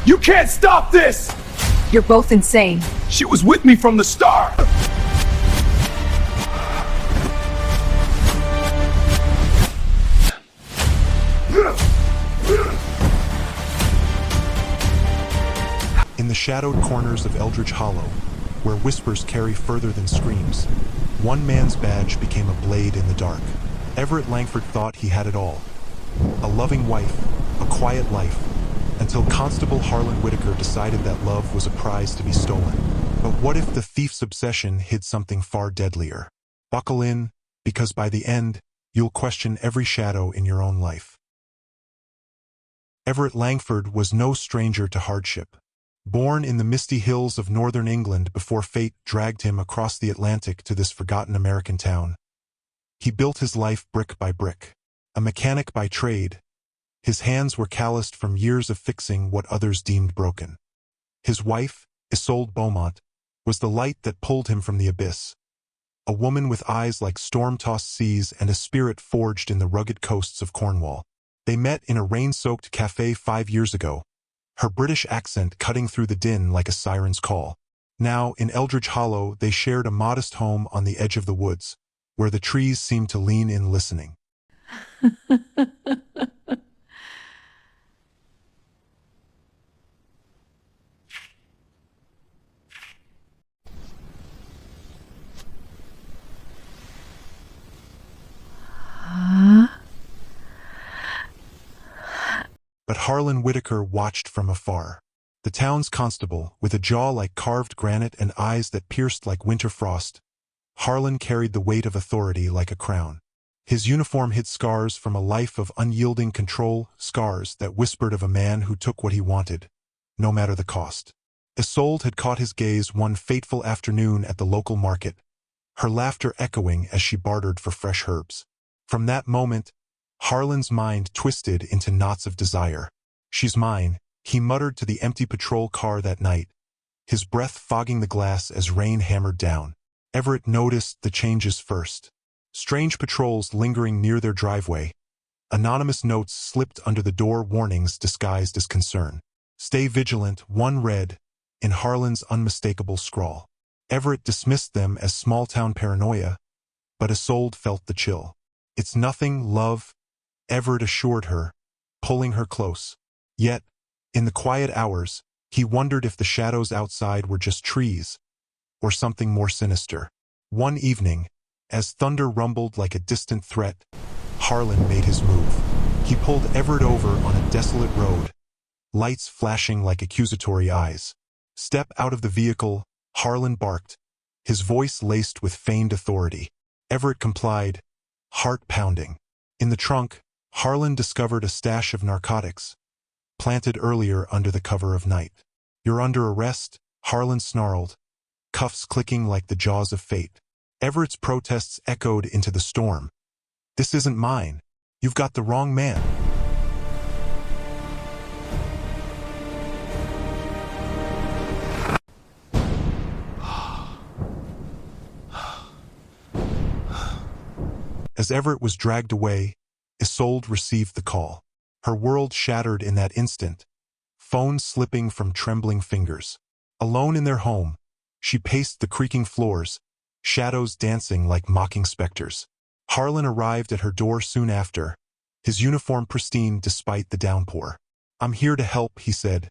You can't stop this! You're both insane. She was with me from the start! In the shadowed corners of Eldridge Hollow, where whispers carry further than screams, one man's badge became a blade in the dark. Everett Langford thought he had it all. A loving wife, a quiet life, until Constable Harlan Whitaker decided that love was a prize to be stolen. But what if the thief's obsession hid something far deadlier? Buckle in, because by the end, you'll question every shadow in your own life. Everett Langford was no stranger to hardship. Born in the misty hills of northern England before fate dragged him across the Atlantic to this forgotten American town, he built his life brick by brick. A mechanic by trade, his hands were calloused from years of fixing what others deemed broken. His wife, Isolde Beaumont, was the light that pulled him from the abyss. A woman with eyes like storm-tossed seas and a spirit forged in the rugged coasts of Cornwall. They met in a rain-soaked cafe 5 years ago, her British accent cutting through the din like a siren's call. Now, in Eldridge Hollow, they shared a modest home on the edge of the woods, where the trees seemed to lean in listening. But Harlan Whitaker watched from afar. The town's constable, with a jaw like carved granite and eyes that pierced like winter frost, Harlan carried the weight of authority like a crown. His uniform hid scars from a life of unyielding control, scars that whispered of a man who took what he wanted, no matter the cost. Isolde had caught his gaze one fateful afternoon at the local market, her laughter echoing as she bartered for fresh herbs. From that moment, Harlan's mind twisted into knots of desire. "She's mine," he muttered to the empty patrol car that night, his breath fogging the glass as rain hammered down. Everett noticed the changes first. Strange patrols lingering near their driveway. Anonymous notes slipped under the door, warnings disguised as concern. "Stay vigilant," one read, in Harlan's unmistakable scrawl. Everett dismissed them as small-town paranoia, but Isolde felt the chill. "It's nothing, love," Everett assured her, pulling her close. Yet, in the quiet hours, he wondered if the shadows outside were just trees, or something more sinister. One evening, as thunder rumbled like a distant threat, Harlan made his move. He pulled Everett over on a desolate road, lights flashing like accusatory eyes. "Step out of the vehicle," Harlan barked, his voice laced with feigned authority. Everett complied, heart pounding. In the trunk, Harlan discovered a stash of narcotics, planted earlier under the cover of night. "You're under arrest," Harlan snarled, cuffs clicking like the jaws of fate. Everett's protests echoed into the storm. "This isn't mine. You've got the wrong man." As Everett was dragged away, Isolde received the call. Her world shattered in that instant, phone slipping from trembling fingers. Alone in their home, she paced the creaking floors, shadows dancing like mocking specters. Harlan arrived at her door soon after, his uniform pristine despite the downpour. "I'm here to help," he said,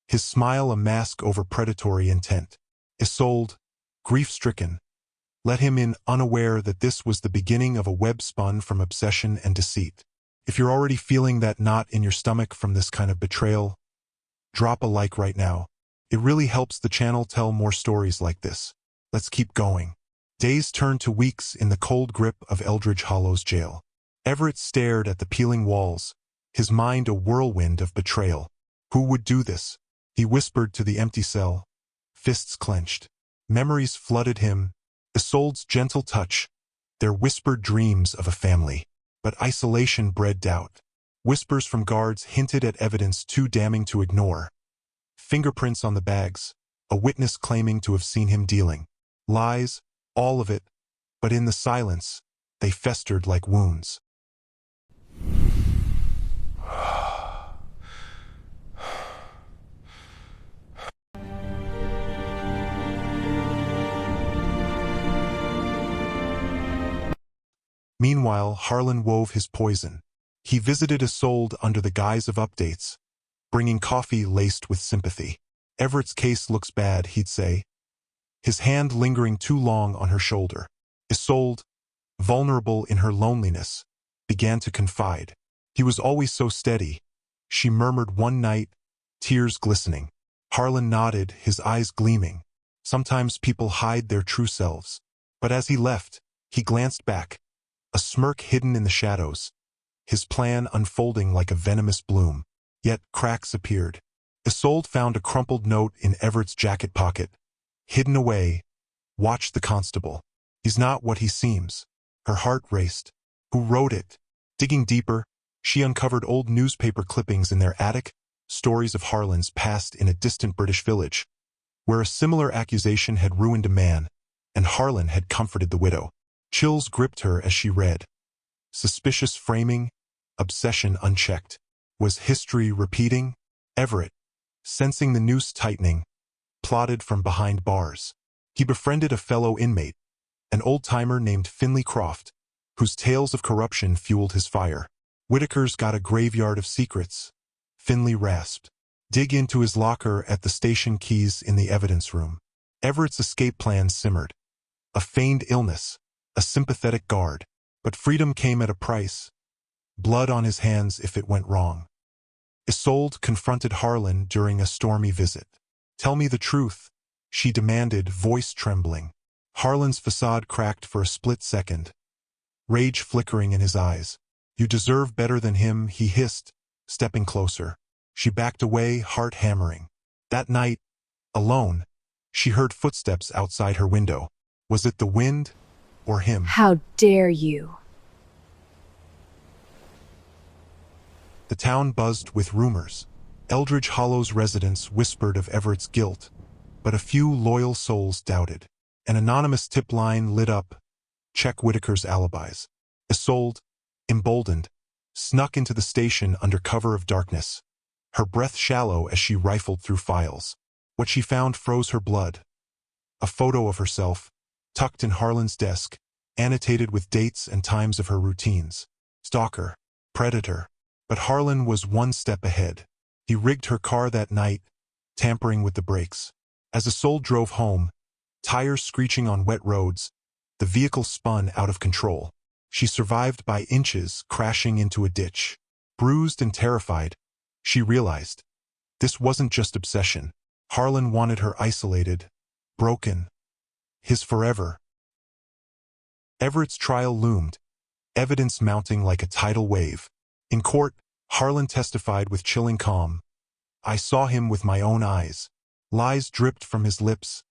his smile a mask over predatory intent. Isolde, grief-stricken, let him in unaware that this was the beginning of a web spun from obsession and deceit. If you're already feeling that knot in your stomach from this kind of betrayal, drop a like right now. It really helps the channel tell more stories like this. Let's keep going. Days turned to weeks in the cold grip of Eldridge Hollow's jail. Everett stared at the peeling walls, his mind a whirlwind of betrayal. Who would do this? He whispered to the empty cell, fists clenched. Memories flooded him, Isolde's gentle touch, their whispered dreams of a family. But isolation bred doubt. Whispers from guards hinted at evidence too damning to ignore. Fingerprints on the bags, a witness claiming to have seen him dealing. Lies, all of it, but in the silence, they festered like wounds. Meanwhile, Harlan wove his poison. He visited Isolde under the guise of updates, bringing coffee laced with sympathy. Everett's case looks bad, he'd say, his hand lingering too long on her shoulder. Isolde, vulnerable in her loneliness, began to confide. He was always so steady, she murmured one night, tears glistening. Harlan nodded, his eyes gleaming. Sometimes people hide their true selves. But as he left, he glanced back, a smirk hidden in the shadows, his plan unfolding like a venomous bloom. Yet cracks appeared. Isolde found a crumpled note in Everett's jacket pocket. Hidden away, watch the constable. He's not what he seems. Her heart raced. Who wrote it? Digging deeper, she uncovered old newspaper clippings in their attic, stories of Harlan's past in a distant British village, where a similar accusation had ruined a man, and Harlan had comforted the widow. Chills gripped her as she read. Suspicious framing, obsession unchecked. Was history repeating? Everett, sensing the noose tightening, plotted from behind bars. He befriended a fellow inmate, an old-timer named Finley Croft, whose tales of corruption fueled his fire. Whitaker's got a graveyard of secrets, Finley rasped. Dig into his locker at the station keys in the evidence room. Everett's escape plan simmered. A feigned illness, a sympathetic guard. But freedom came at a price. Blood on his hands if it went wrong. Isolde confronted Harlan during a stormy visit. Tell me the truth, she demanded, voice trembling. Harlan's facade cracked for a split second, rage flickering in his eyes. You deserve better than him, he hissed, stepping closer. She backed away, heart hammering. That night, alone, she heard footsteps outside her window. Was it the wind or him? How dare you? The town buzzed with rumors. Eldridge Hollow's residents whispered of Everett's guilt, but a few loyal souls doubted. An anonymous tip line lit up. Check Whitaker's alibis. Isolde, emboldened, snuck into the station under cover of darkness, her breath shallow as she rifled through files. What she found froze her blood. A photo of herself, tucked in Harlan's desk, annotated with dates and times of her routines. Stalker, predator. But Harlan was one step ahead. He rigged her car that night, tampering with the brakes. As Isolde drove home, tires screeching on wet roads, the vehicle spun out of control. She survived by inches, crashing into a ditch. Bruised and terrified, she realized this wasn't just obsession. Harlan wanted her isolated, broken, his forever. Everett's trial loomed, evidence mounting like a tidal wave. In court, Harlan testified with chilling calm. I saw him with my own eyes. Lies dripped from his lips,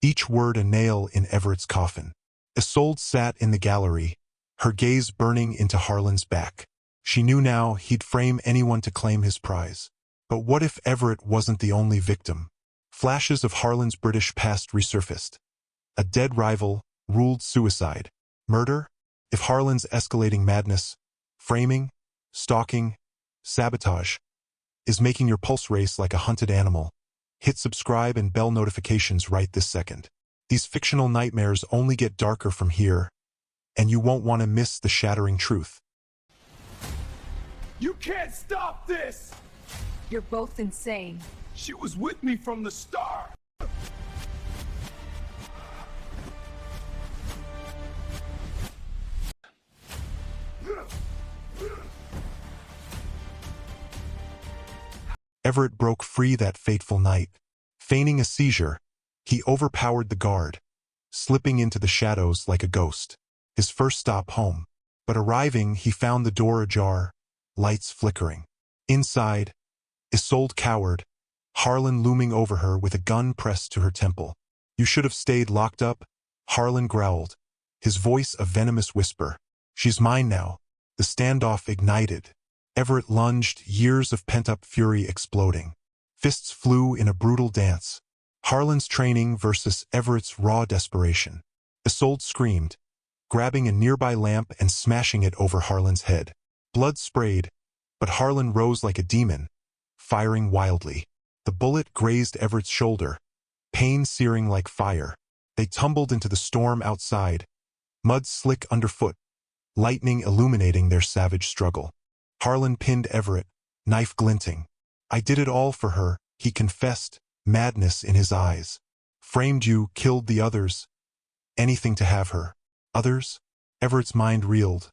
each word a nail in Everett's coffin. Isolde sat in the gallery, her gaze burning into Harlan's back. She knew now he'd frame anyone to claim his prize. But what if Everett wasn't the only victim? Flashes of Harlan's British past resurfaced. A dead rival, ruled suicide. Murder? If Harlan's escalating madness, framing, stalking, sabotage, is making your pulse race like a hunted animal, hit subscribe and bell notifications right this second. These fictional nightmares only get darker from here, and you won't want to miss the shattering truth. You can't stop this! You're both insane. She was with me from the start! Everett broke free that fateful night. Feigning a seizure, he overpowered the guard, slipping into the shadows like a ghost. His first stop home. But arriving, he found the door ajar, lights flickering. Inside, Isolde cowered, Harlan looming over her with a gun pressed to her temple. You should have stayed locked up, Harlan growled, his voice a venomous whisper. She's mine now. The standoff ignited. Everett lunged, years of pent-up fury exploding. Fists flew in a brutal dance. Harlan's training versus Everett's raw desperation. Isolde screamed, grabbing a nearby lamp and smashing it over Harlan's head. Blood sprayed, but Harlan rose like a demon, firing wildly. The bullet grazed Everett's shoulder, pain searing like fire. They tumbled into the storm outside, mud slick underfoot, lightning illuminating their savage struggle. Harlan pinned Everett, knife glinting. I did it all for her, he confessed, madness in his eyes. Framed you, killed the others. Anything to have her. Others? Everett's mind reeled.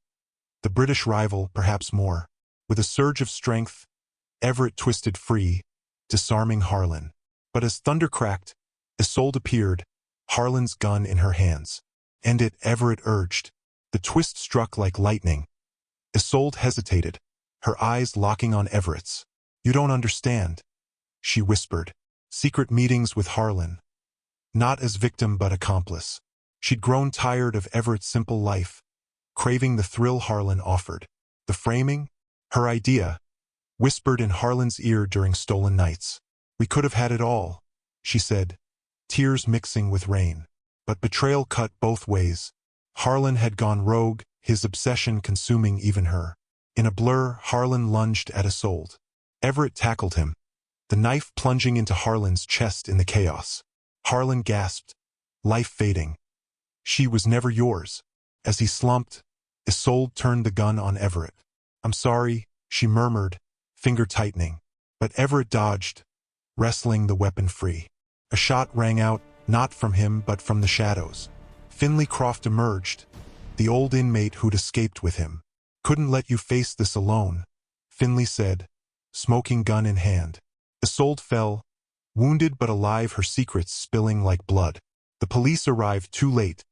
The British rival, perhaps more. With a surge of strength, Everett twisted free, disarming Harlan. But as thunder cracked, Isolde appeared, Harlan's gun in her hands. "End it," Everett urged. The twist struck like lightning. Isolde hesitated, her eyes locking on Everett's. "You don't understand," she whispered. Secret meetings with Harlan. Not as victim but accomplice. She'd grown tired of Everett's simple life, craving the thrill Harlan offered. The framing? Her idea, whispered in Harlan's ear during stolen nights. "We could have had it all," she said, tears mixing with rain. But betrayal cut both ways. Harlan had gone rogue, his obsession consuming even her. In a blur, Harlan lunged at Isolde. Everett tackled him, the knife plunging into Harlan's chest in the chaos. Harlan gasped, life fading. "She was never yours." As he slumped, Isolde turned the gun on Everett. "I'm sorry," she murmured, finger tightening. But Everett dodged, wrestling the weapon free. A shot rang out, not from him but from the shadows. Finley Croft emerged, the old inmate who'd escaped with him. "Couldn't let you face this alone," Finley said, smoking gun in hand. Isolde fell, wounded but alive, her secrets spilling like blood. The police arrived too late.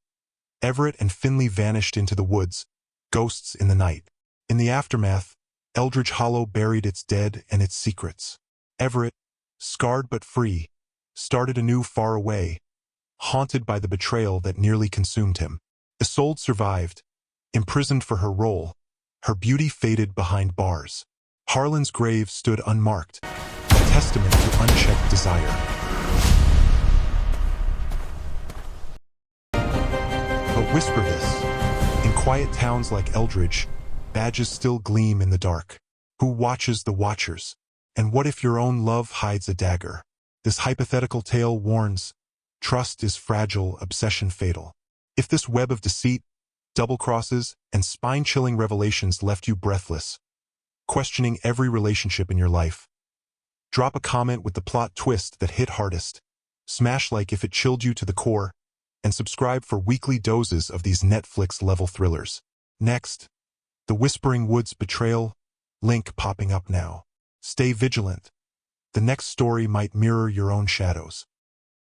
Everett and Finley vanished into the woods, ghosts in the night. In the aftermath, Eldridge Hollow buried its dead and its secrets. Everett, scarred but free, started anew far away, haunted by the betrayal that nearly consumed him. Isolde survived, imprisoned for her role. Her beauty faded behind bars. Harlan's grave stood unmarked, a testament to unchecked desire. But whisper this. In quiet towns like Eldridge, badges still gleam in the dark. Who watches the watchers? And what if your own love hides a dagger? This hypothetical tale warns, trust is fragile, obsession fatal. If this web of deceit, double crosses, and spine-chilling revelations left you breathless, questioning every relationship in your life, drop a comment with the plot twist that hit hardest. Smash like if it chilled you to the core, and subscribe for weekly doses of these Netflix-level thrillers. Next, The Whispering Woods Betrayal, link popping up now. Stay vigilant. The next story might mirror your own shadows.